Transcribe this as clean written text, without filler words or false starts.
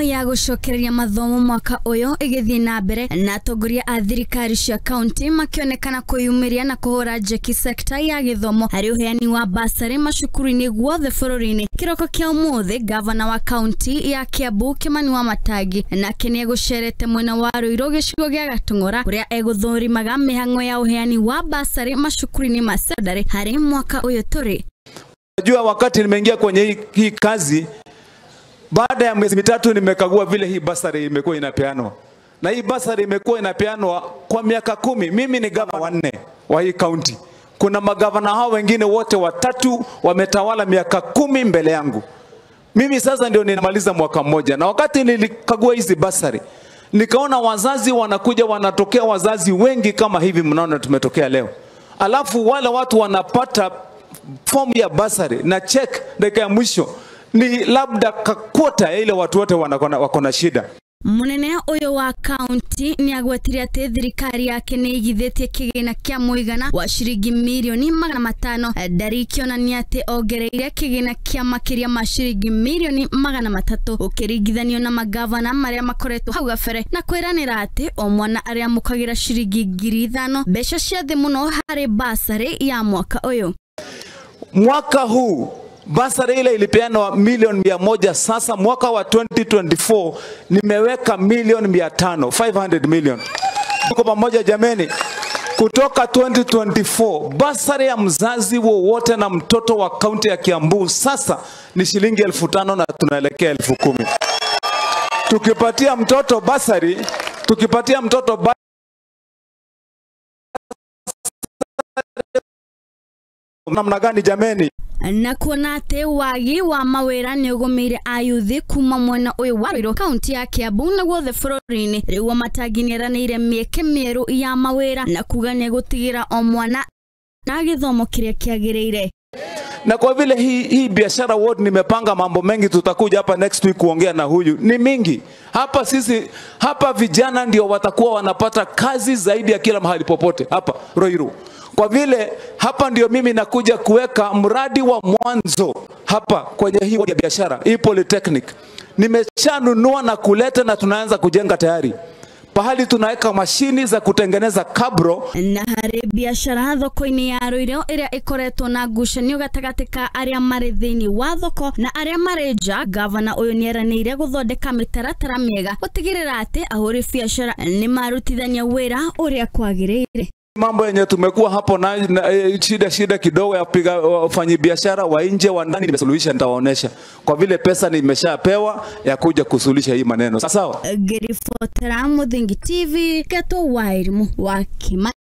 ya gucokereria mathomo mwaka uyu igithii na mbere na atongoria a thirikari cia county makionekana kuyumiria na kuhura njeki sekta ya githomo hari uheani wa basari macukuru-ini guothe bururi-ini. Kiroko kia umuthi gavana wa county ya Kiambu Kimani Wamatangi nake ni egucerete mwena wa Ruiru gicigo gia Gatung'ura kuria eguthurimaga mihango ya uheani wa basari macukuru-ini ma secondary hari mwaka uyu turi. Najua wakati nimeingia kwenye hii kazi, baada ya miezi mitatu nimekagua vile hii basari imekuwa inapeanwa. Na hii basari imekuwa inapeanwa kwa miaka 10. Mimi ni gavana wa 4 wa hii county. Kuna magavana hao wengine wote watatu wametawala miaka 10 mbele yangu. Mimi sasa ndio ninamaliza mwaka mmoja. Na wakati nilikagua hizi basari, nikaona wazazi wanakuja, wanatokea wazazi wengi kama hivi mnaona tumetokea leo. Alafu wale watu wanapata form ya basari na check dakika ya mwisho ni labda kakota ile watu wote wako na shida. Munene uyu wa county ni agwetirie ati thirikari yake ni igithitie kigina kia muigana wa shiringi milioni 500 ndarikionania ati ongereire kigina kia makiria ma shiringi milioni 300 ukiringithanio na magavana maria makoretwo hau gabere na kwiranira ati o mwana aria mukagira shiringi 5,000 mbeca cia thi muno hari basari ya mwaka uyu. Mwaka huu basari ile ilipeanwa milioni 100. Sasa mwaka wa 2024 nimeweka milioni 500, 500 million. Tuko pamoja jameni. Kutoka 2024 basari ya mzazi wowote na mtoto wa kaunti ya Kiambu sasa ni shilingi 5,000 na tunaelekea 10,000. Tukipatia mtoto basari, namna gani jameni? Na kuona ati wagi wa mawira ni ugumire ayuthi kuma mwena uyu wa Ruiru county ya Kiambu na guothe bururi-ini riu Wamatangi ni eranire mieke mieru ya mawira na kuga ni gutigira o mwana na githomo kiria kiagirire. Na kwa vile hii biashara ward nimepanga mambo mengi, tutakuja hapa next week kuongea na huyu. Ni mingi. Hapa vijana ndio watakuwa wanapata kazi zaidi ya kila mahali popote hapa Ruiru. Kwa vile hapa ndio mimi nakuja kuweka mradi wa mwanzo hapa kwenye hii ya biashara, hii polytechnic. Nimeshanunua na kuleta na tunaanza kujenga tayari. Pahali tunaweka mashini za kutengeneza kabro. Na hari biashara thoko-ini ya Ruiru iria ikoretwo na ngucanio gatagati ka aria mari thiini wa thoko na aria mari nja, gavana uyu ni eranire guthondeka mitaratara miega gutigirira ati ahuri biashara ni marutithania wira uria kwagirire. Mambo yenye tumekuwa hapo na shida kidogo ya kupiga wafanyi biashara wa nje wa ndani nimesuluhisha, nitawaonesha kwa vile pesa nimeshapewa ya kuja kusuluhisha hii maneno. Sawa? Gerifotera Muthingi TV Gato Wairimu wa Kimani.